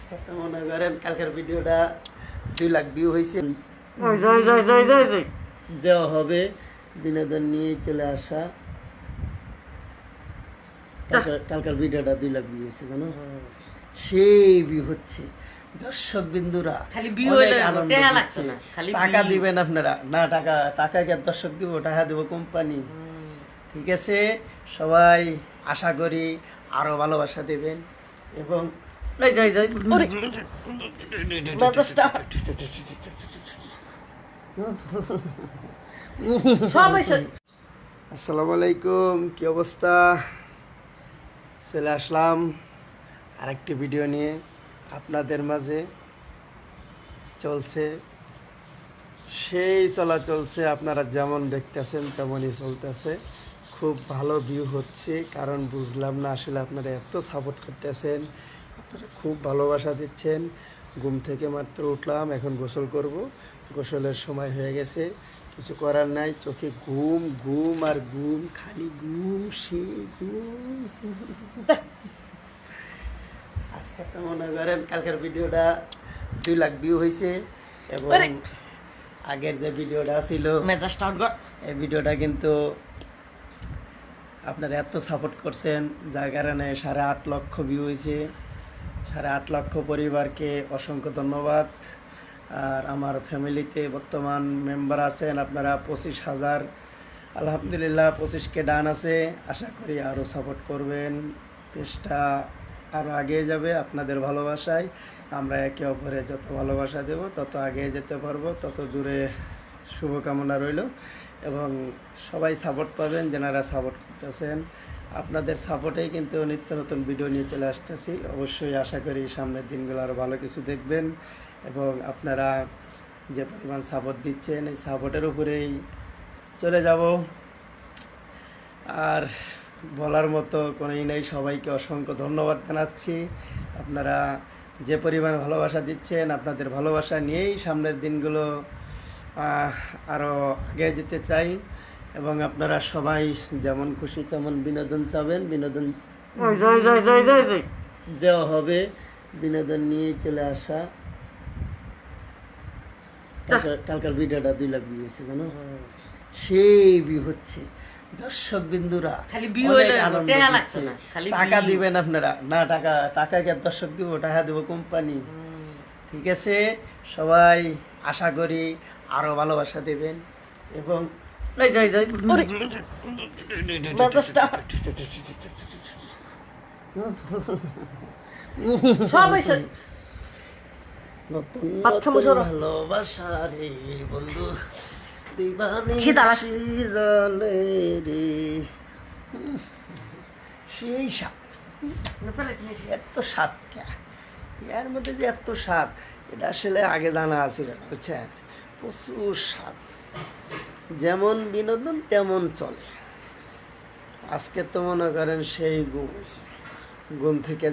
আজকে তো মনে করেন কালকের ভিডিওটা 2 লাখ ভিউ হয়েছে, দেওয়া হবে বিনোদন নিয়ে চলে আসা। কালকের ভিডিওটা 2 লাখ ভিউ হয়েছে জানো, সেই ভিউ হচ্ছে। দর্শক বিন্দুরা অনেক আনন্দ দিচ্ছে। টাকা দিবেন আপনারা না, টাকা কি আর দর্শক দিব, টাকা দিব কোম্পানি। ঠিক আছে, সবাই আশা করি আরো ভালোবাসা দেবেন এবং আসসালামু আলাইকুম, কি অবস্থা? চলে আসলাম আরেকটি ভিডিও নিয়ে আপনাদের মাঝে। চলছে সেই চলা চলছে, আপনারা যেমন দেখতেছেন তেমনই চলতেছে। খুব ভালো ভিউ হচ্ছে, কারণ বুঝলাম না আসলে আপনারা এত সাপোর্ট করতেছেন, আপনারা খুব ভালোবাসা দিচ্ছেন। ঘুম থেকে মাত্র উঠলাম, এখন গোসল করব, গোসলের সময় হয়ে গেছে। কিছু করার নাই, চোখে ঘুম ঘুম আর ঘুম, খালি ঘুম, সেই ঘুম। আজকে তো মনে করেন কালকের ভিডিওটা 2 লাখ ভিউ হয়েছে এবং আগের যে ভিডিওটা ছিল এই ভিডিওটা কিন্তু আপনারা এত সাপোর্ট করছেন, যার কারণে 8.5 লক্ষ ভিউ হয়েছে। 8.5 লক্ষ পরিবারকে অসংখ্য ধন্যবাদ। আর আমার ফ্যামিলিতে বর্তমান মেম্বার আছেন আপনারা 25,000, আলহামদুলিল্লাহ 25কে ডান আছে। আশা করি আরও সাপোর্ট করবেন, পেজটা আরও এগিয়ে যাবে আপনাদের ভালোবাসায়। আমরা একে অপরে যত ভালোবাসা দেব তত এগিয়ে যেতে পারবো, তত দূরে শুভকামনা রইল। এবং সবাই সাপোর্ট পাবেন, যারা সাপোর্ট করতেছেন। আপনাদের সাপোর্টেই কিন্তু নিত্য নতুন ভিডিও নিয়ে চলে আসতেছি। অবশ্যই আশা করি সামনের দিনগুলো আরও ভালো কিছু দেখবেন এবং আপনারা যে পরিমাণ সাপোর্ট দিচ্ছেন এই সাপোর্টের উপরেই চলে যাব। আর বলার মতো কোনোই নেই, সবাইকে অসংখ্য ধন্যবাদ জানাচ্ছি। আপনারা যে পরিমাণ ভালোবাসা দিচ্ছেন, আপনাদের ভালোবাসা নিয়েই সামনের দিনগুলো আরও আগে যেতে চাই। এবং আপনারা সবাই যেমন খুশি তেমন বিনোদন চাবেন, বিনোদন দেওয়া হবে, বিনোদন নিয়ে চলে আসা। কালকের ভিডিওটা 2 লাখ ভিউ হয়েছে জানো, সেই ভিউ হচ্ছে। দর্শক বিন্দুরা অনেক আনন্দ দিচ্ছে। টাকা দিবেন আপনারা না, টাকা কি আর দর্শক দিব, টাকা দিব কোম্পানি। ঠিক আছে, সবাই আশা করি আরো ভালোবাসা দেবেন এবং নতুন ভালোবাসা রে বন্ধু, জলে রে সেই স্বাদ, এত স্বাদ কে এর মধ্যে যে এত স্বাদ, এটা আসলে আগে জানা আছে বুঝছেন। প্রচুর স্বাদ, যেমন বিনোদন তেমন চলে। আজকে তো মনে করেন সেই ঘুম হয়েছে, ঘুম থেকে